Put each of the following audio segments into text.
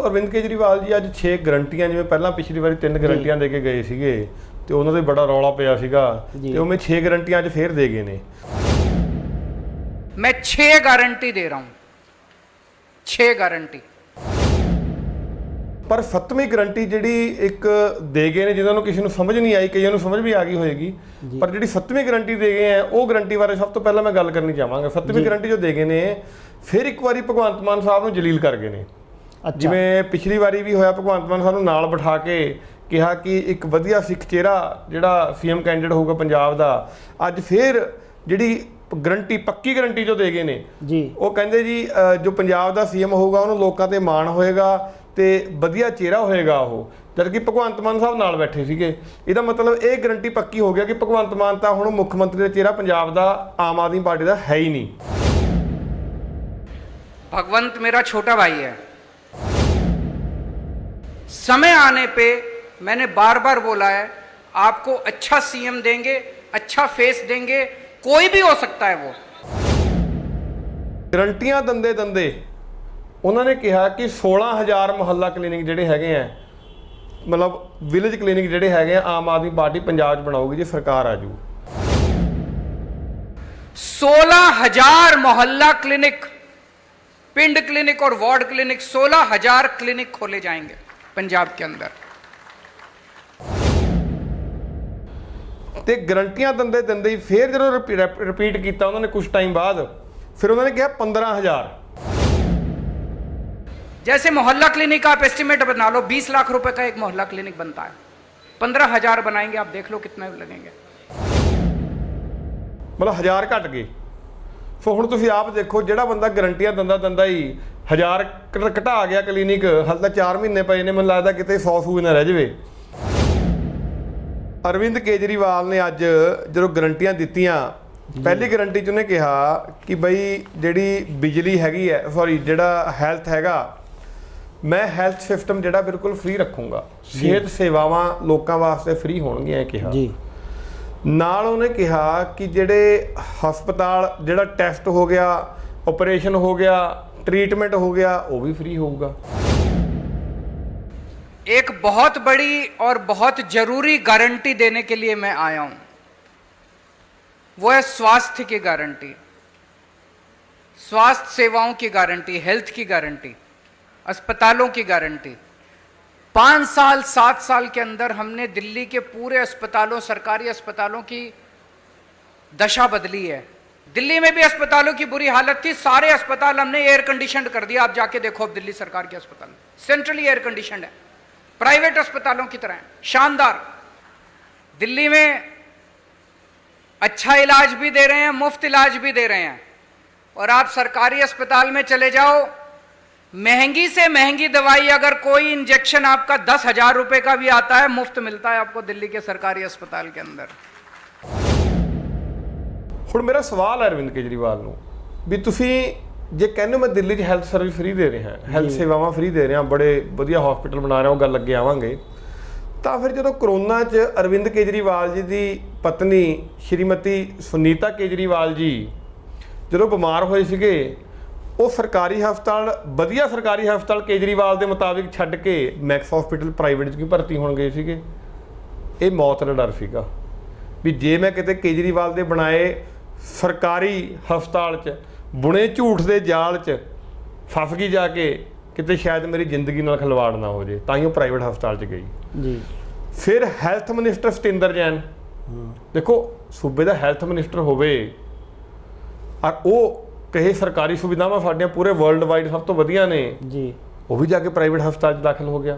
अरविंद केजरीवाल जी अज 6 ਗਰੰਟੀਆਂ ਜਿਵੇਂ ਪਹਿਲਾਂ ਪਿਛਲੀ ਵਾਰੀ 3 ਗਰੰਟੀਆਂ ਦੇ ਕੇ ਗਏ ਸੀਗੇ ਤੇ ਉਹਨਾਂ ਦੇ ਬੜਾ ਰੌਲਾ ਪਿਆ ਸੀਗਾ ਤੇ ਉਹ ਮੈਂ 6 ਗਰੰਟੀਆਂ ਅੱਜ ਫੇਰ ਦੇ ਗਏ ਨੇ। मैं 6 गारंटी दे रहा हूं, 6 गारंटी। पर 7ਵੀਂ ਗਰੰਟੀ ਜਿਹੜੀ ਇੱਕ ਦੇ ਗਏ ਨੇ ਜਿਹਨਾਂ ਨੂੰ ਕਿਸੇ ਨੂੰ ਸਮਝ ਨਹੀਂ ਆਈ, ਕਈਆਂ ਨੂੰ ਸਮਝ ਵੀ ਆ ਗਈ ਹੋਏਗੀ, ਪਰ ਜਿਹੜੀ 7ਵੀਂ ਗਰੰਟੀ ਦੇ ਗਏ ਆ ਉਹ ਗਰੰਟੀ ਬਾਰੇ ਸਭ ਤੋਂ ਪਹਿਲਾਂ ਮੈਂ ਗੱਲ ਕਰਨੀ ਚਾਹਾਂਗਾ। 7ਵੀਂ ਗਰੰਟੀ ਜੋ ਦੇ ਗਏ ਨੇ ਫਿਰ ਇੱਕ ਵਾਰੀ ਭਗਵੰਤ ਮਾਨ ਸਾਹਿਬ ਨੂੰ ਜਲੀਲ ਕਰ ਗਏ ਨੇ। ਜਿਵੇਂ ਪਿਛਲੀ ਵਾਰੀ ਵੀ ਹੋਇਆ, ਭਗਵੰਤ ਮਾਨ ਸਾਹਿਬ ਨੂੰ ਨਾਲ ਬਿਠਾ ਕੇ ਕਿਹਾ ਕਿ ਇੱਕ ਵਧੀਆ ਸਿੱਖ ਚਿਹਰਾ ਜਿਹੜਾ ਸੀਐਮ ਕੈਂਡੀਡੇਟ ਹੋਊਗਾ ਪੰਜਾਬ ਦਾ, ਅੱਜ ਫਿਰ ਜਿਹੜੀ ਗਰੰਟੀ ਪੱਕੀ ਗਰੰਟੀ ਜੋ ਦੇ ਗਏ ਨੇ ਜੀ, ਉਹ ਕਹਿੰਦੇ ਜੀ ਜੋ ਪੰਜਾਬ ਦਾ ਸੀਐਮ ਹੋਊਗਾ ਉਹਨੂੰ ਲੋਕਾਂ ਤੇ ਮਾਣ ਹੋਏਗਾ ਤੇ ਵਧੀਆ ਚਿਹਰਾ ਹੋਏਗਾ ਉਹ, ਜਦ ਕਿ ਭਗਵੰਤ ਮਾਨ ਸਾਹਿਬ ਨਾਲ ਬੈਠੇ ਸੀਗੇ। ਇਹਦਾ ਮਤਲਬ ਇਹ ਗਰੰਟੀ ਪੱਕੀ ਹੋ ਗਿਆ ਕਿ ਭਗਵੰਤ ਮਾਨ ਤਾਂ ਹੁਣ ਮੁੱਖ ਮੰਤਰੀ ਦਾ ਚਿਹਰਾ ਪੰਜਾਬ ਦਾ ਆਮ ਆਦਮੀ ਪਾर्टी ਦਾ ਹੈ ਹੀ नहीं। भगवंत मेरा छोटा भाई है। समय आने पे मैंने बार बार बोला है, आपको अच्छा सीएम देंगे, अच्छा फेस देंगे, कोई भी हो सकता है वो। ਗਰੰਟੀਆਂ ਦੰਦੇ ਦੰਦੇ ਉਹਨਾਂ ਨੇ ਕਿਹਾ ਕਿ 16000 ਮੁਹੱਲਾ ਕਲੀਨਿਕ ਜਿਹੜੇ ਹੈਗੇ ਆ, ਮਤਲਬ ਵਿਲੇਜ ਕਲੀਨਿਕ ਜਿਹੜੇ ਹੈਗੇ ਆ, ਆਮ ਆਦਮੀ ਪਾर्टी ਪੰਜਾਬ 'ਚ ਬਣਾਊਗੀ ਜੇ ਸਰਕਾਰ ਆ ਜੂ। 16000 मोहल्ला क्लिनिक, पिंड क्लिनिक और वार्ड क्लिनिक, 16000 क्लिनिक खोले जाएंगे पंजाब के अंदर। ਤੇ ਗਰੰਟੀਆਂ ਦੰਦੇ ਦੰਦੇ ਹੀ ਫਿਰ ਜਦੋਂ ਰਿਪੀਟ ਕੀਤਾ ਉਹਨਾਂ ਨੇ ਕੁਝ ਟਾਈਮ ਬਾਅਦ, ਫਿਰ ਉਹਨਾਂ ਨੇ ਕਿਹਾ 15000। जैसे मोहल्ला क्लिनिक आप एस्टिमेट बना लो, 20 लाख रुपए का एक मोहल्ला क्लिनिक बनता है, 15000 बनाएंगे, आप देख लो कितने लगेंगे। मतलब 1000 घट गए। सो हुण तुसीं आप देखो, ਜਿਹੜਾ ਬੰਦਾ ਗਰੰਟੀਆਂ ਦੰਦਾ ਹੀ 1000 ਘਟਾ ਗਿਆ ਕਲੀਨਿਕ, ਹਾਲੇ ਤਾਂ 4 ਮਹੀਨੇ ਪਏ ਨੇ, ਮੈਨੂੰ ਲੱਗਦਾ ਕਿਤੇ 100 ਸੂਈ ਨਾ ਰਹਿ ਜਾਵੇ। ਅਰਵਿੰਦ ਕੇਜਰੀਵਾਲ ਨੇ ਅੱਜ ਜਦੋਂ ਗਰੰਟੀਆਂ ਦਿੱਤੀਆਂ, ਪਹਿਲੀ ਗਰੰਟੀ 'ਚ ਉਹਨੇ ਕਿਹਾ ਕਿ ਬਈ ਜਿਹੜੀ ਬਿਜਲੀ ਹੈਗੀ ਹੈ, ਸੌਰੀ ਜਿਹੜਾ ਹੈਲਥ ਹੈਗਾ, ਮੈਂ ਹੈਲਥ ਸਿਸਟਮ ਜਿਹੜਾ ਬਿਲਕੁਲ ਫ੍ਰੀ ਰੱਖੂੰਗਾ, ਸਿਹਤ ਸੇਵਾਵਾਂ ਲੋਕਾਂ ਵਾਸਤੇ ਫ੍ਰੀ ਹੋਣਗੀਆਂ ਕਿਹਾ ਜੀ। ਨਾਲ ਉਹਨੇ ਕਿਹਾ ਕਿ ਜਿਹੜੇ ਹਸਪਤਾਲ ਜਿਹੜਾ ਟੈਸਟ ਹੋ ਗਿਆ, ਆਪਰੇਸ਼ਨ ਹੋ ਗਿਆ, ट्रीटमेंट हो गया, वो भी फ्री होगा। एक बहुत बड़ी और बहुत जरूरी गारंटी देने के लिए मैं आया हूं, वो है स्वास्थ्य की गारंटी, स्वास्थ्य सेवाओं की गारंटी, हेल्थ की गारंटी, अस्पतालों की गारंटी। 5 साल 7 साल के अंदर हमने दिल्ली के पूरे अस्पतालों, सरकारी अस्पतालों की दशा बदली है। दिल्ली में भी अस्पतालों की बुरी हालत थी, सारे अस्पताल हमने एयर कंडीशनड कर दिया। आप जाके देखो अब दिल्ली सरकार के अस्पताल सेंट्रली एयर कंडीशनड है, प्राइवेट अस्पतालों की तरह है, शानदार। दिल्ली में अच्छा इलाज भी दे रहे हैं, मुफ्त इलाज भी दे रहे हैं। और आप सरकारी अस्पताल में चले जाओ, महंगी से महंगी दवाई, अगर कोई इंजेक्शन आपका 10,000 रुपए का भी आता है, मुफ्त मिलता है आपको दिल्ली के सरकारी अस्पताल के अंदर। ਹੁਣ ਮੇਰਾ ਸਵਾਲ ਹੈ ਅਰਵਿੰਦ ਕੇਜਰੀਵਾਲ ਨੂੰ ਵੀ ਤੁਸੀਂ ਜੇ ਕਹਿੰਦੇ ਮੈਂ ਦਿੱਲੀ 'ਚ ਹੈਲਥ ਸਰਵਿਸ ਫ੍ਰੀ ਦੇ ਰਿਹਾ, ਹੈਲਥ ਸੇਵਾਵਾਂ ਫ੍ਰੀ ਦੇ ਰਿਹਾ, ਬੜੇ ਵਧੀਆ ਹਸਪੀਟਲ ਬਣਾ ਰਿਹਾ, ਉਹ ਗੱਲ ਅੱਗੇ ਆਵਾਂਗੇ, ਤਾਂ ਫਿਰ ਜਦੋਂ ਕਰੋਨਾ 'ਚ ਅਰਵਿੰਦ ਕੇਜਰੀਵਾਲ ਜੀ ਦੀ ਪਤਨੀ ਸ਼੍ਰੀਮਤੀ ਸੁਨੀਤਾ ਕੇਜਰੀਵਾਲ ਜੀ ਜਦੋਂ ਬਿਮਾਰ ਹੋਏ ਸੀਗੇ, ਉਹ ਸਰਕਾਰੀ ਹਸਪਤਾਲ, ਵਧੀਆ ਸਰਕਾਰੀ ਹਸਪਤਾਲ ਕੇਜਰੀਵਾਲ ਦੇ ਮੁਤਾਬਿਕ ਛੱਡ ਕੇ ਮੈਕਸ ਹਸਪੀਟਲ ਪ੍ਰਾਈਵੇਟ 'ਚ ਵੀ ਭਰਤੀ ਹੋਣ ਗਏ ਸੀਗੇ। ਇਹ ਮੌਤ ਦਾ ਡਰ ਸੀਗਾ ਵੀ ਜੇ ਮੈਂ ਕਿਤੇ ਕੇਜਰੀਵਾਲ ਦੇ ਬਣਾਏ ਸਰਕਾਰੀ ਹਸਪਤਾਲ 'ਚ ਬੁਣੇ ਝੂਠ ਦੇ ਜਾਲ 'ਚ ਫਸ ਗਈ ਜਾ ਕੇ, ਕਿਤੇ ਸ਼ਾਇਦ ਮੇਰੀ ਜ਼ਿੰਦਗੀ ਨਾਲ ਖਿਲਵਾੜ ਨਾ ਹੋ ਜੇ, ਤਾਂ ਹੀ ਉਹ ਪ੍ਰਾਈਵੇਟ ਹਸਪਤਾਲ 'ਚ ਗਈ ਜੀ। ਫਿਰ ਹੈਲਥ ਮਿਨਿਸਟਰ ਸਤਿੰਦਰ ਜੈਨ, ਦੇਖੋ ਸੂਬੇ ਦਾ ਹੈਲਥ ਮਿਨਿਸਟਰ ਹੋਵੇ ਔਰ ਉਹ ਕਹੇ ਸਰਕਾਰੀ ਸੁਵਿਧਾਵਾਂ ਸਾਡੀਆਂ ਪੂਰੇ ਵਰਲਡ ਵਾਈਡ ਸਭ ਤੋਂ ਵਧੀਆ ਨੇ ਜੀ, ਉਹ ਵੀ ਜਾ ਕੇ ਪ੍ਰਾਈਵੇਟ ਹਸਪਤਾਲ 'ਚ ਦਾਖਲ ਹੋ ਗਿਆ।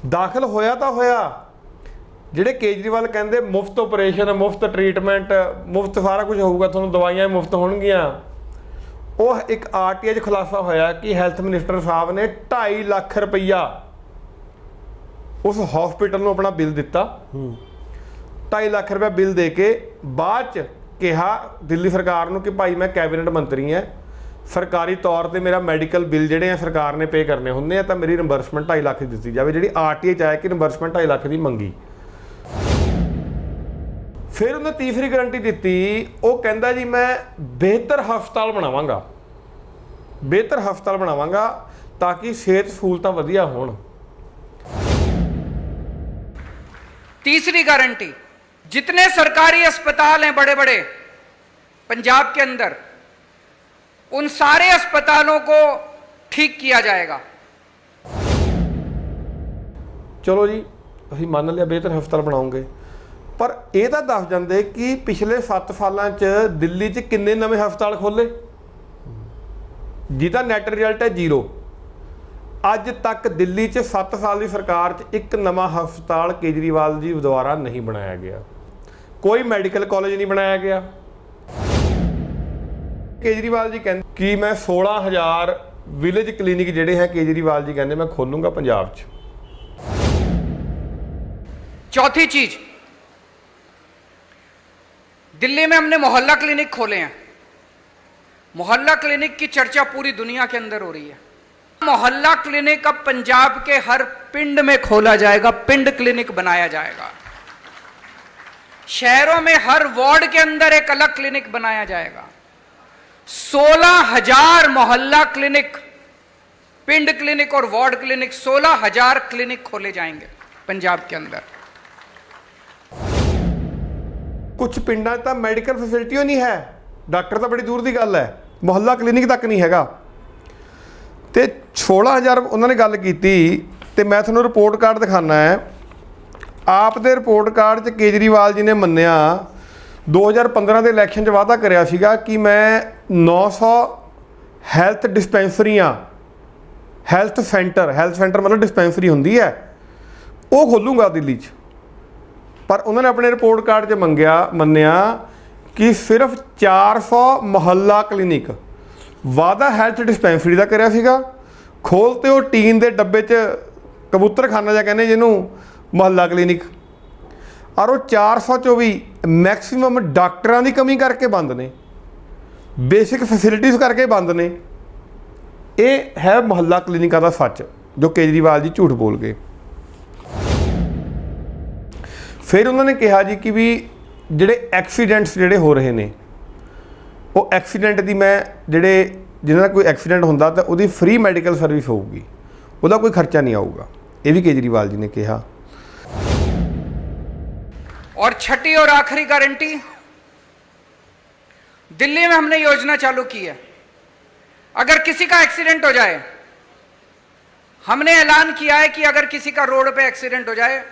ਦਾਖਲ ਹੋਇਆ ਤਾਂ ਹੋਇਆ, ਜਿਹੜੇ ਕੇਜਰੀਵਾਲ ਕਹਿੰਦੇ ਮੁਫਤ ਆਪਰੇਸ਼ਨ, ਮੁਫਤ ਟ੍ਰੀਟਮੈਂਟ, ਮੁਫਤ ਸਾਰਾ ਕੁਝ ਹੋਊਗਾ, ਤੁਹਾਨੂੰ ਦਵਾਈਆਂ ਮੁਫਤ ਹੋਣਗੀਆਂ, ਉਹ ਇੱਕ ਆਰਟੀਆਈ 'ਚ ਖੁਲਾਸਾ ਹੋਇਆ ਕਿ ਹੈਲਥ ਮਿਨਿਸਟਰ ਸਾਹਿਬ ਨੇ 2.5 ਲੱਖ ਰੁਪਈਆ ਉਸ ਹਸਪੀਟਲ ਨੂੰ ਆਪਣਾ ਬਿੱਲ ਦਿੱਤਾ। 2.5 ਲੱਖ ਰੁਪਇਆ ਬਿੱਲ ਦੇ ਕੇ ਬਾਅਦ 'ਚ ਕਿਹਾ ਦਿੱਲੀ ਸਰਕਾਰ ਨੂੰ ਕਿ ਭਾਈ ਮੈਂ ਕੈਬਨਿਟ ਮੰਤਰੀ ਹਾਂ, ਸਰਕਾਰੀ ਤੌਰ ਤੇ ਮੇਰਾ ਮੈਡੀਕਲ ਬਿੱਲ ਜਿਹੜੇ ਆ ਸਰਕਾਰ ਨੇ ਪੇ ਕਰਨੇ ਹੁੰਦੇ ਆ, ਤਾਂ ਮੇਰੀ ਰਿੰਬਰਸਮੈਂਟ 2.5 ਲੱਖ ਦੀ ਦਿੱਤੀ ਜਾਵੇ। ਜਿਹੜੀ ਆਰਟੀਆਈ 'ਚ ਆਇਆ ਕਿ ਰਿੰਬਰਸਮੈਂਟ 2.5 ਲੱਖ ਦੀ ਮੰਗੀ। ਫਿਰ ਉਹਨੇ ਤੀਸਰੀ ਗਰੰਟੀ ਦਿੱਤੀ, ਉਹ ਕਹਿੰਦਾ ਜੀ ਮੈਂ ਬਿਹਤਰ ਹਸਪਤਾਲ ਬਣਾਵਾਂਗਾ, ਬਿਹਤਰ ਹਸਪਤਾਲ ਬਣਾਵਾਂਗਾ ਤਾਂ ਕਿ ਸਿਹਤ ਸਹੂਲਤਾਂ ਵਧੀਆ ਹੋਣ। तीसरी गारंटी, जितने सरकारी अस्पताल हैं बड़े बड़े पंजाब के अंदर, उन सारे अस्पतालों को ठीक किया जाएगा। ਚਲੋ ਜੀ, ਅਸੀਂ ਮੰਨ ਲਿਆ ਬਿਹਤਰ ਹਸਪਤਾਲ ਬਣਾਉਂਗੇ, ਪਰ ਇਹ ਤਾਂ ਦੱਸ ਜਾਂਦੇ ਕਿ ਪਿਛਲੇ 7 ਸਾਲਾਂ 'ਚ ਦਿੱਲੀ 'ਚ ਕਿੰਨੇ ਨਵੇਂ ਹਸਪਤਾਲ ਖੋਲ੍ਹੇ, ਜਿਹਦਾ ਨੈਟ ਰਿਜ਼ਲਟ ਹੈ 0। ਅੱਜ ਤੱਕ ਦਿੱਲੀ 'ਚ 7 ਸਾਲ ਦੀ ਸਰਕਾਰ 'ਚ ਇੱਕ ਨਵਾਂ ਹਸਪਤਾਲ ਕੇਜਰੀਵਾਲ ਜੀ ਦੁਆਰਾ ਨਹੀਂ ਬਣਾਇਆ ਗਿਆ। ਕੋਈ ਮੈਡੀਕਲ ਕਾਲਜ ਨਹੀਂ ਬਣਾਇਆ ਗਿਆ। ਕੇਜਰੀਵਾਲ ਜੀ ਕਹਿੰਦੇ ਕਿ ਮੈਂ 16,000 ਵਿਲੇਜ ਕਲੀਨਿਕ ਜਿਹੜੇ ਹੈ ਕੇਜਰੀਵਾਲ ਜੀ ਕਹਿੰਦੇ ਮੈਂ ਖੋਲੂੰਗਾ ਪੰਜਾਬ 'ਚ। चौथी चीज, दिल्ली में हमने मोहल्ला क्लिनिक खोले हैं। मोहल्ला क्लिनिक की चर्चा पूरी दुनिया के अंदर हो रही है। मोहल्ला क्लिनिक अब पंजाब के हर पिंड में खोला जाएगा, पिंड क्लिनिक बनाया जाएगा। शहरों में हर वार्ड के अंदर एक अलग क्लिनिक बनाया जाएगा। 16,000 मोहल्ला क्लिनिक, पिंड क्लिनिक और वार्ड क्लिनिक, 16,000 क्लिनिक खोले जाएंगे पंजाब के अंदर। कुछ पिंडा तो मैडिकल फैसिलिटी नहीं है, डॉक्टर तो बड़ी दूर की गल है, मुहल्ला क्लिनिक तक नहीं हैगा। तो 16,000 उन्होंने गल की, तो मैं थोड़ा रिपोर्ट कार्ड दिखाना है। आप दे रिपोर्ट कार्ड च केजरीवाल जी ने मन्निया 2015 के इलैक्शन च वादा कराया सीगा कि मैं 900 हैल्थ डिस्पेंसरियाँ, हैल्थ सेंटर मतलब डिस्पेंसरी होंदी है, वो खोलूँगा दिल्ली च। पर उन्होंने अपने रिपोर्ट कार्ड च मन्निया कि सिर्फ 400 मुहल्ला क्लिनिक, वादा हैल्थ डिस्पेंसरी का कराया सीगा, खोलते वो टीन के डब्बे च कबूतरखाना जा कहने जिन्हों मुहल्ला क्लिनिक, और वो 400 चो भी मैक्सीमम डॉक्टरों की कमी करके बंद ने, बेसिक फैसिलिटीज़ करके बंद ने। ये है मुहल्ला क्लिनिका का सच जो केजरीवाल जी झूठ बोल गए। फिर उन्होंने कहा जी कि भी जिहड़े एक्सीडेंट्स जिहड़े हो रहे ने, वो एक्सीडेंट की मैं जिहड़े जिन्हां दा कोई एक्सीडेंट होंदा तो उहदी फ्री मैडिकल सर्विस होगी, उहदा कोई खर्चा नहीं आऊगा, ये भी केजरीवाल जी ने कहा। और छठी और आखिरी गारंटी, दिल्ली में हमने योजना चालू की है, अगर किसी का एक्सीडेंट हो जाए, हमने ऐलान किया है कि अगर किसी का रोड पे एक्सीडेंट हो जाए,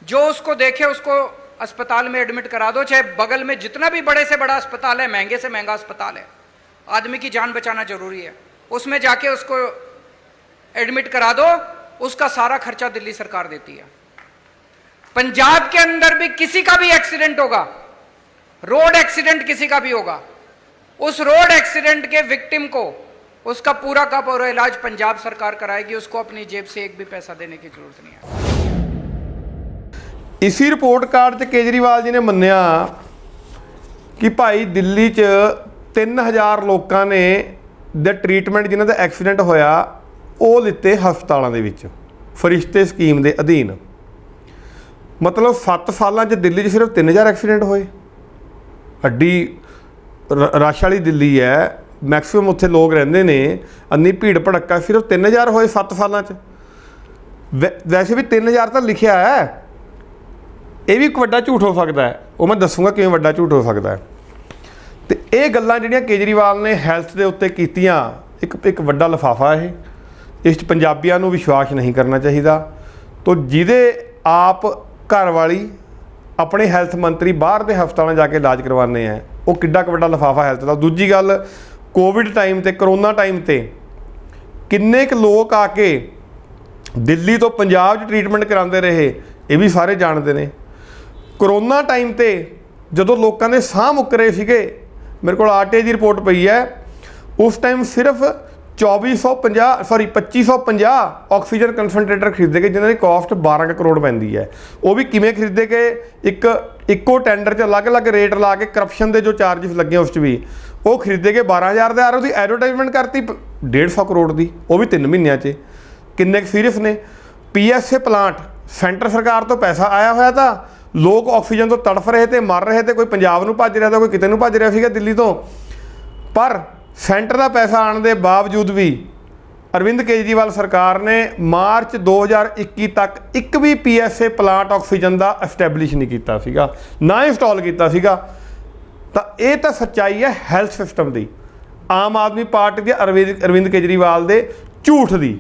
जो उसको देखे उसको अस्पताल में एडमिट करा दो, चाहे बगल में जितना भी बड़े से बड़ा अस्पताल है, महंगे से महंगा अस्पताल है, आदमी की जान बचाना जरूरी है, उसमें जाके उसको एडमिट करा दो, उसका सारा खर्चा दिल्ली सरकार देती है। पंजाब के अंदर भी किसी का भी एक्सीडेंट होगा, रोड एक्सीडेंट किसी का भी होगा, उस रोड एक्सीडेंट के विक्टिम को उसका पूरा का पूरा इलाज पंजाब सरकार कराएगी, उसको अपनी जेब से एक भी पैसा देने की जरूरत नहीं है। इसी रिपोर्ट कार्ड च केजरीवाल जी ने मन्निया कि भाई दिल्ली च 3,000 लोगों ने दे ट्रीटमेंट जिन्हों का एक्सीडेंट होया वो लिते हस्पतालों के विच फरिश्ते स्कीम के अधीन। मतलब 7 सालों च दिल्ली च सिर्फ 3,000 एक्सीडेंट होए। अड्डी रश वाली दिल्ली है, मैक्सीमम उत्थे लोग रहिंदे ने, अन्नी भीड़ भड़का, सिर्फ 3,000 होए 7 सालों च। वैसे भी 3,000 तो लिखिया है, ये भी एक वड्डा झूठ हो सकता है, वो मैं दसूँगा किवें वड्डा झूठ हो सकता है। तो ये गल्लां जिहड़ियां केजरीवाल ने हैल्थ के उत्ते कीतियां, एक वड्डा लिफाफा है, इस पंजाबियों को विश्वास नहीं करना चाहिए। तो जिहदे आप घर वाली अपने हैल्थ मंत्री बाहर के हस्पतालों जाके इलाज करवाने हैं, वो किड्डा क वड्डा लिफाफा हैल्थ का। दूजी गल, कोविड टाइम ते करोना टाइम ते किन्ने क लोग आके दिल्ली तो पंजाब च ट्रीटमेंट कराते रहे, ये भी सारे जानते हैं। कोरोना टाइम ते जदों लोगों ने साह मुक रहे सीगे, मेरे को आरटीआई की रिपोर्ट पई है, उस टाइम सिर्फ 2550 ऑक्सीजन कंसनट्रेटर खरीदे गए, जिन्होंने कॉस्ट 12 करोड़ पैंदी है। वो भी किमें खरीदे गए, इक्को टेंडर च अलग अलग रेट ला के, करप्शन के जो चार्जिस लगे उस भी वो खरीदे गए 12,000 के, और उसकी एडवरटाइजमेंट करती 150 करोड़ की, वो भी 3 महीनों च। किन्ने सीरियस ने। PSA प्लांट सेंटर सरकार तो पैसा आया हुआ था, लोग ऑक्सीजन तो तड़फ रहे थे, मर रहे थे, कोई पंजाब नूं भज रहा था, कोई किते नूं भज रहा सीगा दिल्ली तो, पर सेंटर का पैसा आने के बावजूद भी ਅਰਵਿੰਦ ਕੇਜਰੀਵਾਲ ਸਰਕਾਰ ਨੇ ਮਾਰਚ 2021 ਤੱਕ ਇੱਕ ਵੀ PSA ਪਲਾਂਟ ਆਕਸੀਜਨ ਦਾ ਐਸਟੈਬਲਿਸ਼ ਨਹੀਂ ਕੀਤਾ ਸੀਗਾ, ਨਾ ਇੰਸਟਾਲ ਕੀਤਾ ਸੀਗਾ। ਤਾਂ ਇਹ ਤਾਂ ਸੱਚਾਈ ਹੈ ਹੈਲਥ ਸਿਸਟਮ ਦੀ, ਆਮ ਆਦਮੀ ਪਾਰਟੀ ਦੇ ਅਰਵਿੰਦ ਕੇਜਰੀਵਾਲ ਦੇ ਝੂਠ ਦੀ।